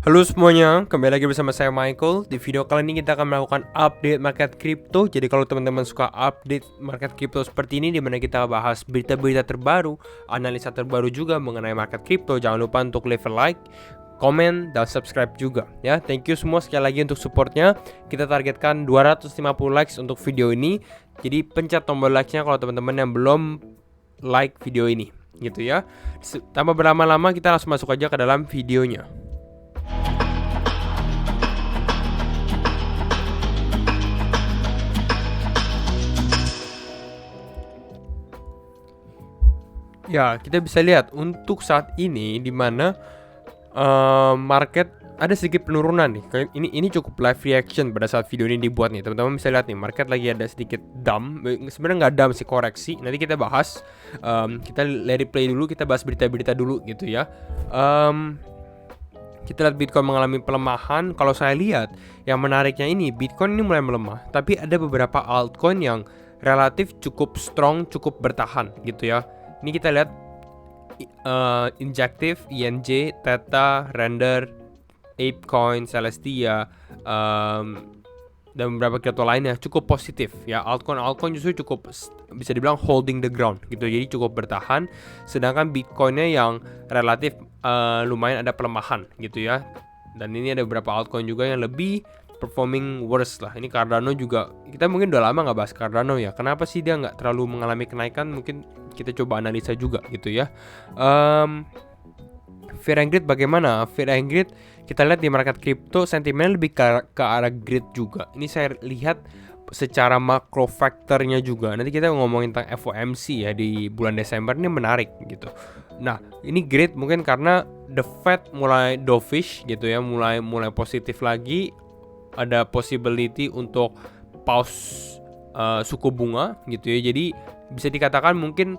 Halo semuanya, kembali lagi bersama saya Michael. Di video kali ini kita akan melakukan update market kripto. Jadi kalau teman-teman suka update market kripto seperti ini, dimana kita bahas berita-berita terbaru, analisa terbaru juga mengenai market kripto, jangan lupa untuk leave a like, komen, dan subscribe juga ya. Thank you semua sekali lagi untuk supportnya. Kita targetkan 250 likes untuk video ini. Jadi pencet tombol like-nya kalau teman-teman yang belum like video ini gitu ya. Tanpa berlama-lama kita langsung masuk aja ke dalam videonya. Ya, kita bisa lihat untuk saat ini di mana market ada sedikit penurunan nih. Ini cukup live reaction pada saat video ini dibuat nih. Teman-teman bisa lihat nih, market lagi ada sedikit dump. Sebenarnya nggak dump sih, koreksi. Nanti kita bahas. Kita let it play dulu, kita bahas berita-berita dulu gitu ya. Kita lihat Bitcoin mengalami pelemahan. Kalau saya lihat, yang menariknya ini Bitcoin ini mulai melemah, tapi ada beberapa altcoin yang relatif cukup strong, cukup bertahan gitu ya. Ini kita lihat Injective, INJ, Theta, Render, ApeCoin, Celestia, dan beberapa kripto lainnya cukup positif ya. Altcoin justru cukup bisa dibilang holding the ground gitu, jadi cukup bertahan. Sedangkan Bitcoinnya yang relatif lumayan ada pelemahan gitu ya. Dan ini ada beberapa altcoin juga yang lebih performing worse lah. Ini Cardano juga, kita mungkin udah lama nggak bahas Cardano ya. Kenapa sih dia nggak terlalu mengalami kenaikan? Mungkin kita coba analisa juga gitu ya. Fear and Greed bagaimana? Fear and Greed kita lihat di market crypto sentimennya lebih ke arah greed juga. Ini saya lihat secara makro faktornya juga. Nanti kita ngomongin tentang FOMC ya di bulan Desember, ini menarik gitu. Nah, ini greed mungkin karena the Fed mulai dovish gitu ya, mulai positif lagi. Ada possibility untuk pause suku bunga gitu ya. Jadi bisa dikatakan mungkin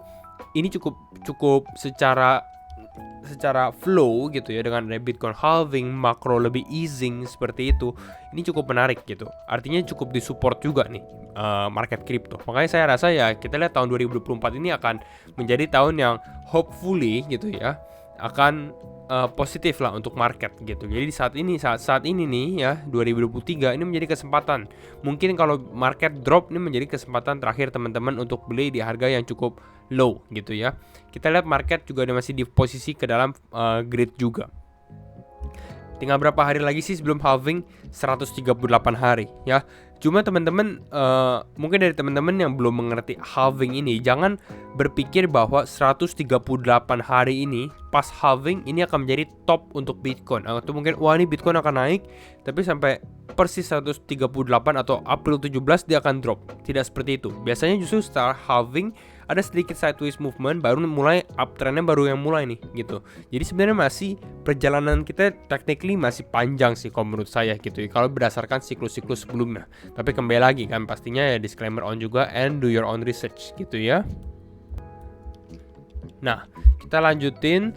ini cukup secara flow gitu ya, dengan ada Bitcoin halving, makro lebih easing seperti itu. Ini cukup menarik gitu. Artinya cukup disupport juga nih market crypto. Makanya saya rasa ya kita lihat tahun 2024 ini akan menjadi tahun yang hopefully gitu ya, akan positif lah untuk market gitu. Jadi saat ini nih ya 2023 ini menjadi kesempatan. Mungkin kalau market drop ini menjadi kesempatan terakhir teman-teman untuk beli di harga yang cukup low gitu ya. Kita lihat market juga masih di posisi ke dalam grid juga. Tinggal berapa hari lagi sih sebelum halving? 138 hari ya. Cuma teman-teman mungkin dari teman-teman yang belum mengerti halving ini, jangan berpikir bahwa 138 hari ini pas halving ini akan menjadi top untuk Bitcoin. Atau mungkin wah ini Bitcoin akan naik, tapi sampai persis 138 atau April 17 dia akan drop. Tidak seperti itu. Biasanya justru setelah halving ada sedikit sideways movement, baru mulai uptrendnya baru yang mulai nih gitu. Jadi sebenarnya masih perjalanan kita technically masih panjang sih kalau menurut saya gitu ya, kalau berdasarkan siklus-siklus sebelumnya. Tapi kembali lagi kan pastinya ya disclaimer on juga, and do your own research gitu ya. Nah, kita lanjutin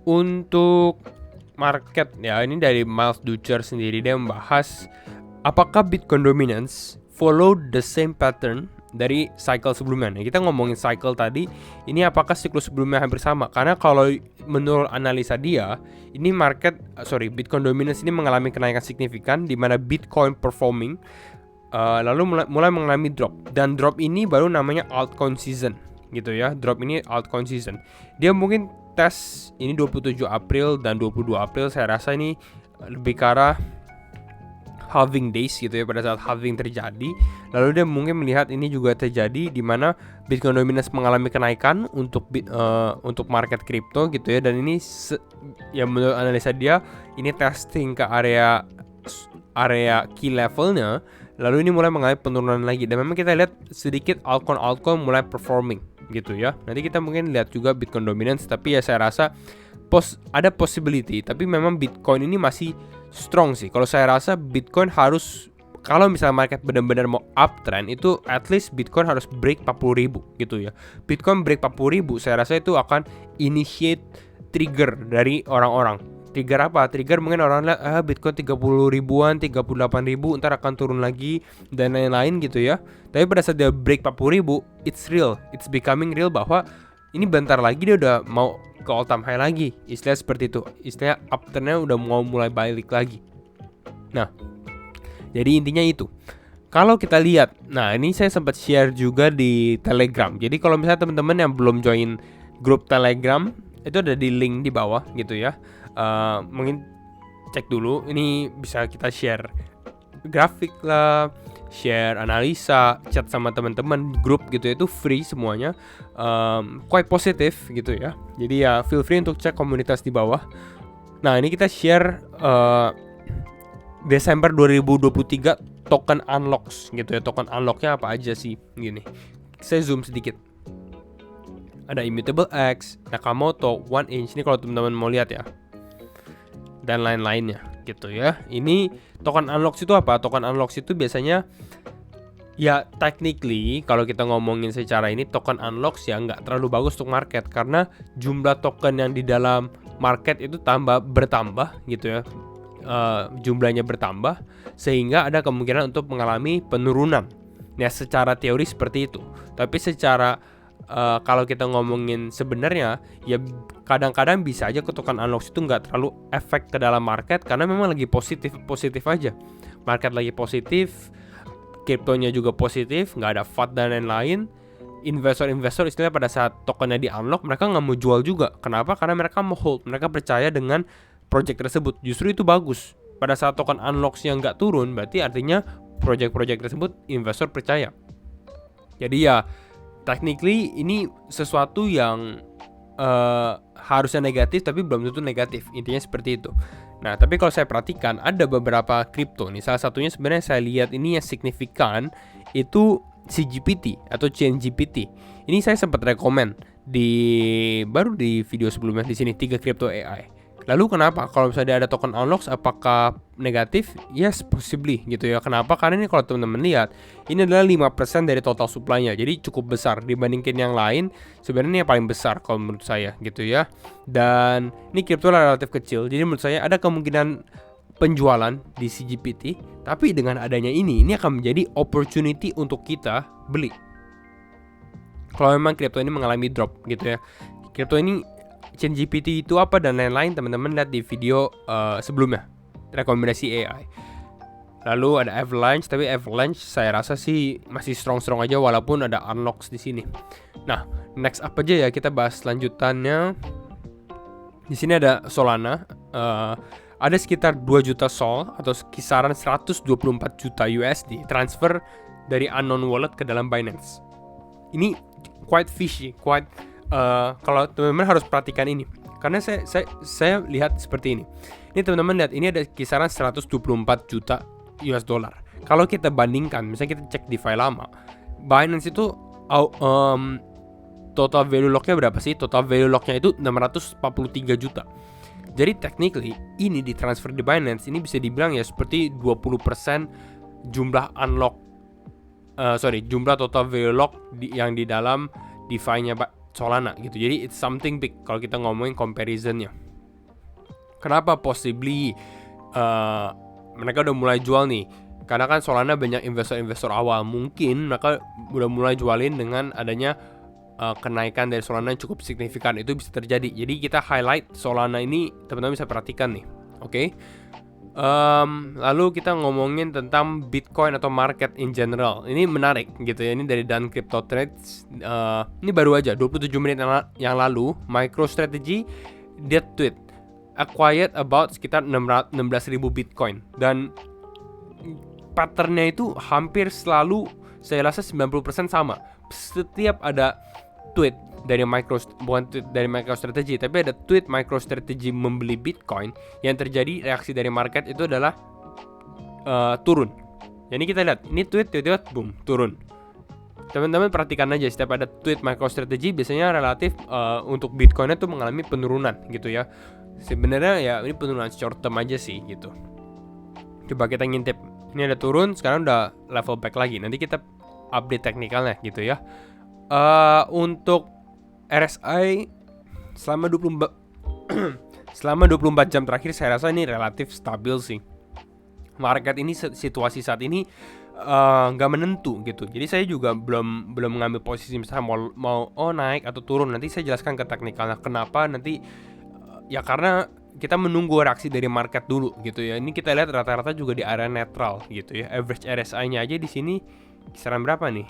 untuk market ya. Ini dari Miles Dutcher sendiri, dia membahas apakah Bitcoin dominance follow the same pattern dari cycle sebelumnya. Nah, kita ngomongin cycle tadi, ini apakah siklus sebelumnya hampir sama? Karena kalau menurut analisa dia, ini Bitcoin dominance ini mengalami kenaikan signifikan di mana Bitcoin performing lalu mulai mengalami drop, dan drop ini baru namanya altcoin season gitu ya. Drop ini altcoin season. Dia mungkin tes ini 27 April dan 22 April, saya rasa ini lebih ke arah halving days gitu ya, pada saat halving terjadi. Lalu dia mungkin melihat ini juga terjadi di mana Bitcoin dominance mengalami kenaikan untuk market crypto gitu ya. Dan ini ya menurut analisa dia ini testing ke area key levelnya, lalu ini mulai mengalami penurunan lagi. Dan memang kita lihat sedikit altcoin mulai performing gitu ya. Nanti kita mungkin lihat juga Bitcoin dominance, tapi ya saya rasa ada possibility, tapi memang Bitcoin ini masih strong sih. Kalau saya rasa Bitcoin harus, kalau misalnya market benar-benar mau uptrend, itu at least Bitcoin harus break 40.000 gitu ya. Bitcoin break 40.000, saya rasa itu akan initiate trigger dari orang-orang. Trigger apa? Trigger mungkin orang lihat Bitcoin 30 ribuan, 38 ribu, ntar akan turun lagi dan lain-lain gitu ya. Tapi pada saat dia break 40.000, it's real, it's becoming real bahwa ini bentar lagi dia udah mau ke all time high lagi. Istilah seperti itu. Istilah uptrendnya udah mau mulai balik lagi. Nah, jadi intinya itu. Kalau kita lihat, nah ini saya sempat share juga di Telegram. Jadi kalau misalnya teman-teman yang belum join grup Telegram, itu ada di link di bawah gitu ya. Mungkin cek dulu. Ini bisa kita share grafik lah, share analisa, chat sama teman-teman, grup gitu, itu free semuanya, quite positif gitu ya. Jadi ya feel free untuk cek komunitas di bawah. Nah ini kita share Desember 2023 token unlocks gitu ya. Token unlocknya apa aja sih gini. Saya zoom sedikit. Ada Immutable X, Nakamoto, 1inch. Ini kalau teman-teman mau lihat ya. Dan lain-lainnya gitu ya. Ini token unlocks itu apa? Token unlocks itu biasanya ya technically kalau kita ngomongin secara ini, token unlocks ya nggak terlalu bagus untuk market, karena jumlah token yang di dalam market itu bertambah gitu ya. Jumlahnya bertambah sehingga ada kemungkinan untuk mengalami penurunan. Ya secara teori seperti itu. Tapi secara kalau kita ngomongin sebenarnya ya kadang-kadang bisa aja token unlocks itu nggak terlalu efek ke dalam market karena memang lagi positif aja. Market lagi positif, kriptonya juga positif, nggak ada FUD dan lain-lain. Investor istilahnya pada saat tokennya di unlock mereka nggak mau jual juga. Kenapa? Karena mereka mau hold, mereka percaya dengan project tersebut. Justru itu bagus. Pada saat token unlocks yang nggak turun, berarti artinya project tersebut investor percaya. Jadi ya technically ini sesuatu yang harusnya negatif tapi belum tentu negatif. Intinya seperti itu. Nah, tapi kalau saya perhatikan ada beberapa kripto nih. Salah satunya sebenarnya saya lihat ini yang signifikan itu CGPT atau ChainGPT. Ini saya sempat rekomen baru di video sebelumnya di sini 3 kripto AI. Lalu kenapa? Kalau misalnya ada token unlocks apakah negatif? Yes, possibly gitu ya. Kenapa? Karena ini kalau teman-teman lihat, ini adalah 5% dari total supply-nya. Jadi cukup besar dibandingkan yang lain. Sebenarnya ini yang paling besar kalau menurut saya gitu ya. Dan ini kripto relatif kecil. Jadi menurut saya ada kemungkinan penjualan di CGPT. Tapi dengan adanya ini akan menjadi opportunity untuk kita beli. Kalau memang kripto ini mengalami drop gitu ya. Kripto ini ChainGPT itu apa dan lain-lain, teman-teman lihat di video sebelumnya, rekomendasi AI. Lalu ada Avalanche, tapi Avalanche saya rasa sih masih strong aja walaupun ada unlocks di sini. Nah, next up aja ya kita bahas lanjutannya. Di sini ada Solana, ada sekitar 2 juta Sol atau kisaran 124 juta USD transfer dari unknown wallet ke dalam Binance. Ini quite fishy, kalau teman-teman harus perhatikan ini karena saya lihat seperti ini. Ini teman-teman lihat, ini ada kisaran 124 juta US dollar. Kalau kita bandingkan, misalnya kita cek di file lama, Binance itu total value lock-nya berapa sih? Total value lock-nya itu 643 juta. Jadi technically ini ditransfer di Binance ini bisa dibilang ya seperti 20% jumlah unlock, jumlah total value lock yang di dalam DeFi-nya Solana gitu. Jadi it's something big kalau kita ngomongin comparison-nya. Kenapa possibly mereka udah mulai jual nih? Karena kan Solana banyak investor awal. Mungkin mereka udah mulai jualin dengan adanya kenaikan dari Solana yang cukup signifikan. Itu bisa terjadi. Jadi kita highlight Solana ini, teman-teman bisa perhatikan nih. Oke. Lalu kita ngomongin tentang Bitcoin atau market in general. Ini menarik gitu ya. Ini dari Dan Crypto Trades. Ini baru aja 27 menit yang lalu MicroStrategy dia tweet acquired about sekitar 16.000 Bitcoin. Dan patternnya itu hampir selalu saya rasa 90% sama. Setiap ada tweet dari MicroStrategy, tapi ada tweet MicroStrategy membeli Bitcoin, yang terjadi reaksi dari market itu adalah turun. Jadi kita lihat, ini tweet tiba-tiba boom, turun. Teman-teman perhatikan aja, setiap ada tweet MicroStrategy biasanya relatif untuk Bitcoinnya tuh mengalami penurunan gitu ya. Sebenarnya ya ini penurunan short term aja sih gitu. Coba kita ngintip, ini ada turun, sekarang udah level back lagi. Nanti kita update teknikalnya gitu ya. Untuk RSI selama 24 jam terakhir saya rasa ini relatif stabil sih. Market ini situasi saat ini nggak menentu gitu. Jadi saya juga belum mengambil posisi misalnya mau naik atau turun. Nanti saya jelaskan ke teknikalnya kenapa nanti, ya karena kita menunggu reaksi dari market dulu gitu ya. Ini kita lihat rata-rata juga di area netral gitu ya. Average RSI-nya aja di sini kisaran berapa nih?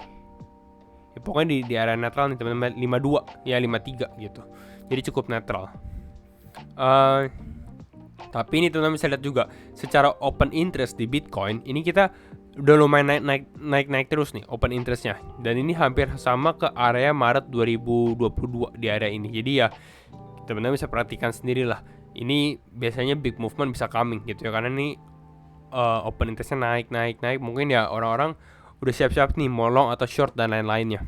Ya, pokoknya di area netral nih teman-teman, 52 ya 53 gitu. Jadi cukup netral. Tapi ini teman-teman bisa lihat juga secara open interest di Bitcoin ini kita udah lumayan naik terus nih open interestnya, dan ini hampir sama ke area Maret 2022 di area ini. Jadi ya teman-teman bisa perhatikan sendiri lah, ini biasanya big movement bisa coming gitu ya, karena ini open interestnya naik mungkin ya orang-orang udah siap-siap nih mau long atau short dan lain-lainnya.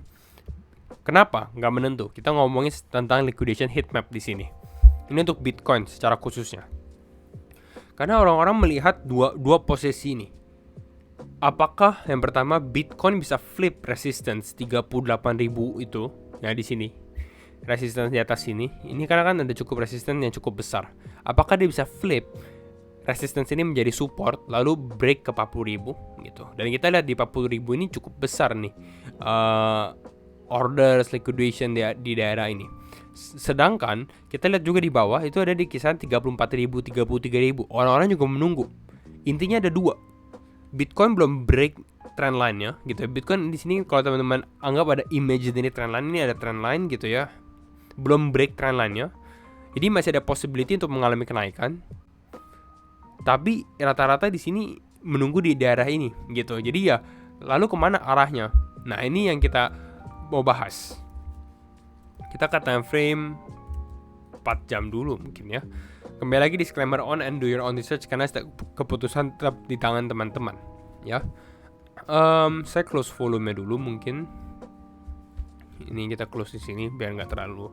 Kenapa nggak menentu? Kita ngomongin tentang liquidation heat map di sini. Ini untuk Bitcoin secara khususnya. Karena orang-orang melihat dua posisi ini. Apakah yang pertama Bitcoin bisa flip resistance 38.000 itu ya di sini. Resistance di atas sini. Ini karena kan ada cukup resistance yang cukup besar. Apakah dia bisa flip resistance ini menjadi support lalu break ke 40.000 gitu. Dan kita lihat di 40.000 ini cukup besar nih. Orders liquidation di daerah ini. Sedangkan kita lihat juga di bawah itu ada di kisaran 34.000, 33.000. Orang-orang juga menunggu. Intinya ada dua. Bitcoin belum break trend line-nya gitu ya. Bitcoin di sini kalau teman-teman anggap ada imaginary trend line, ini ada trend line gitu ya. Belum break trend line-nya. Jadi masih ada possibility untuk mengalami kenaikan. Tapi rata-rata di sini menunggu di daerah ini gitu. Jadi ya lalu kemana arahnya? Nah, ini yang kita mau bahas. Kita ke time frame 4 jam dulu mungkin ya. Kembali lagi disclaimer on and do your own research karena keputusan tetap di tangan teman-teman ya. Saya close volume dulu mungkin. Ini kita close di sini biar nggak terlalu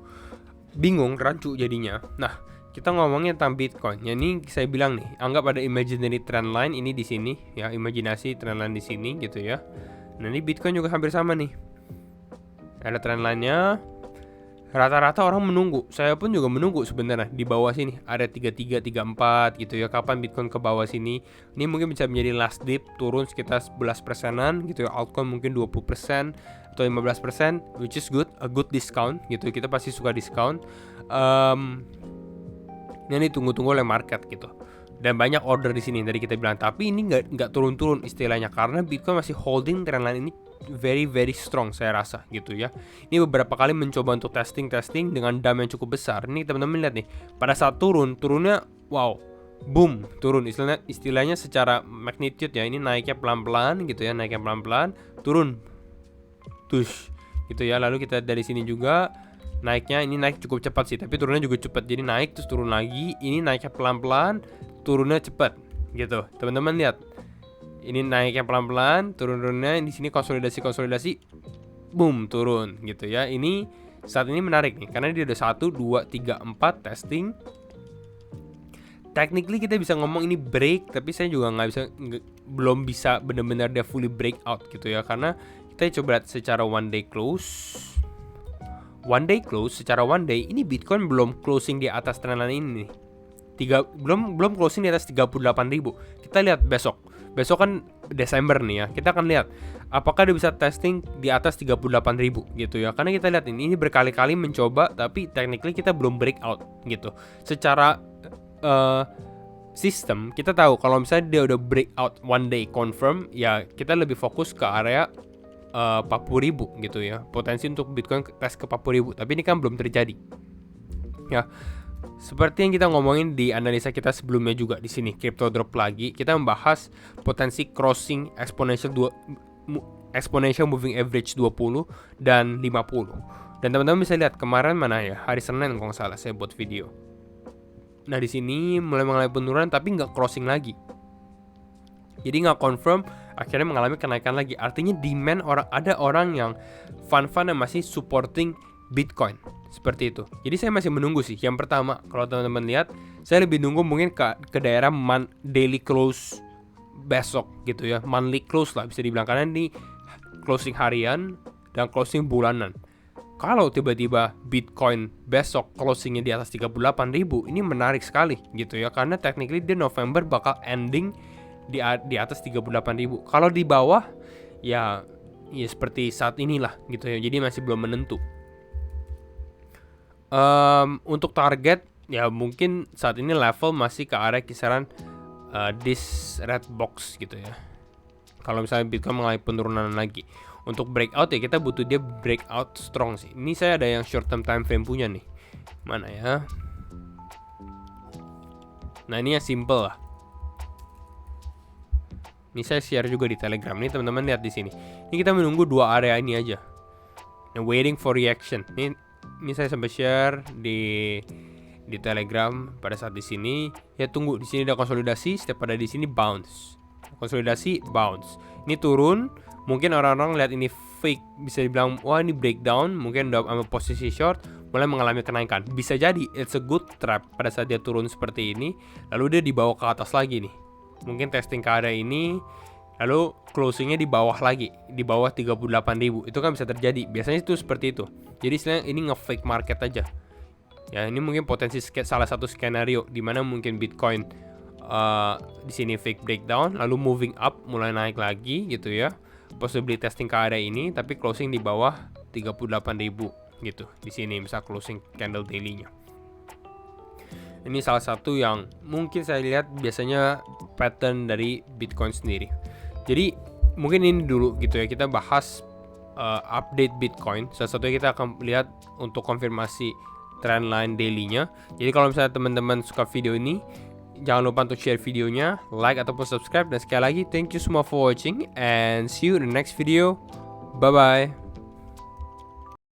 bingung rancu jadinya. Nah, kita ngomongnya tentang Bitcoin. Ya, ini saya bilang nih, anggap ada imaginary trend line ini di sini ya, imajinasi trend line di sini gitu ya. Nah, ini Bitcoin juga hampir sama nih. Ada trend line-nya. Rata-rata orang menunggu, saya pun juga menunggu sebenarnya di bawah sini ada 33, 34 gitu ya, kapan Bitcoin ke bawah sini. Ini mungkin bisa menjadi last dip, turun sekitar 11%-an gitu ya, altcoin mungkin 20% atau 15%, which is good, a good discount gitu. Kita pasti suka discount. Ini tunggu-tunggu oleh market gitu. Dan banyak order di sini tadi kita bilang, tapi ini nggak turun-turun istilahnya karena Bitcoin masih holding trend line ini very very strong saya rasa gitu ya. Ini beberapa kali mencoba untuk testing dengan dam yang cukup besar. Ini teman-teman lihat nih, pada saat turunnya wow, boom, turun istilahnya secara magnitude ya. Ini naiknya pelan-pelan gitu ya, turun tush gitu ya. Lalu kita dari sini juga naiknya, ini naik cukup cepat sih, tapi turunnya juga cepat. Jadi naik terus turun lagi, ini naiknya pelan-pelan, turunnya cepat gitu. Teman-teman lihat. Ini naiknya pelan-pelan, turunnya di sini konsolidasi, boom, turun gitu ya. Ini saat ini menarik nih karena dia udah 1 2 3 4 testing. Technically kita bisa ngomong ini break, tapi saya juga belum bisa benar-benar dia fully breakout gitu ya, karena kita coba lihat secara one day close. Secara one day ini Bitcoin belum closing di atas trendline ini nih. Belum closing di atas 38.000. Kita lihat besok kan Desember nih ya. Kita akan lihat apakah dia bisa testing di atas 38.000 gitu ya. Karena kita lihat ini berkali-kali mencoba tapi technically kita belum breakout gitu. Secara sistem kita tahu kalau misalnya dia udah breakout one day confirm, ya kita lebih fokus ke area 40.000 gitu ya. Potensi untuk Bitcoin tes ke 40.000, tapi ini kan belum terjadi. Ya. Seperti yang kita ngomongin di analisa kita sebelumnya juga di sini, Crypto Drop lagi, kita membahas potensi crossing exponential moving average 20 dan 50. Dan teman-teman bisa lihat kemarin mana ya, hari Senin kalau nggak salah saya buat video. Nah di sini mulai mengalami penurunan tapi nggak crossing lagi. Jadi nggak confirm, akhirnya mengalami kenaikan lagi. Artinya demand ada orang yang fund yang masih supporting Bitcoin. Seperti itu. Jadi saya masih menunggu sih. Yang pertama, kalau teman-teman lihat, saya lebih nunggu mungkin ke daerah daily close besok gitu ya. Monthly close lah bisa dibilang, karena ini closing harian dan closing bulanan. Kalau tiba-tiba Bitcoin besok closingnya di atas 38.000, ini menarik sekali gitu ya. Karena technically dia November bakal ending di atas 38.000. Kalau di bawah ya seperti saat inilah gitu ya. Jadi masih belum menentu. Untuk target ya mungkin saat ini level masih ke arah kisaran this red box gitu ya. Kalau misalnya Bitcoin mengalami penurunan lagi, untuk breakout ya kita butuh dia breakout strong sih. Ini saya ada yang short term time frame punya nih. Mana ya? Nah ini yang simple lah. Ini saya share juga di Telegram. Ini teman-teman lihat di sini. Ini kita menunggu dua area ini aja. Nah, waiting for reaction. Ini saya sampai share di Telegram pada saat di sini. Ya tunggu, di sini ada konsolidasi, setiap ada di sini bounce. Konsolidasi, bounce. Ini turun, mungkin orang-orang lihat ini fake, bisa dibilang wah ini breakdown, mungkin udah ambil posisi short, mulai mengalami kenaikan. Bisa jadi it's a good trap pada saat dia turun seperti ini, lalu dia dibawa ke atas lagi nih. Mungkin testing ke area ini, lalu closingnya di bawah lagi, di bawah 38.000. Itu kan bisa terjadi. Biasanya itu seperti itu. Jadi istilahnya ini nge-fake market aja. Ya, ini mungkin potensi salah satu skenario di mana mungkin Bitcoin di sini fake breakdown, lalu moving up mulai naik lagi gitu ya. Possibly testing ke area ini tapi closing di bawah 38.000 gitu. Di sini misal closing candle daily-nya. Ini salah satu yang mungkin saya lihat biasanya pattern dari Bitcoin sendiri. Jadi mungkin ini dulu gitu ya, kita bahas update Bitcoin. Salah satunya kita akan lihat untuk konfirmasi trendline daily-nya. Jadi kalau misalnya teman-teman suka video ini, jangan lupa untuk share videonya, like ataupun subscribe. Dan sekali lagi thank you semua for watching and see you in the next video. Bye bye.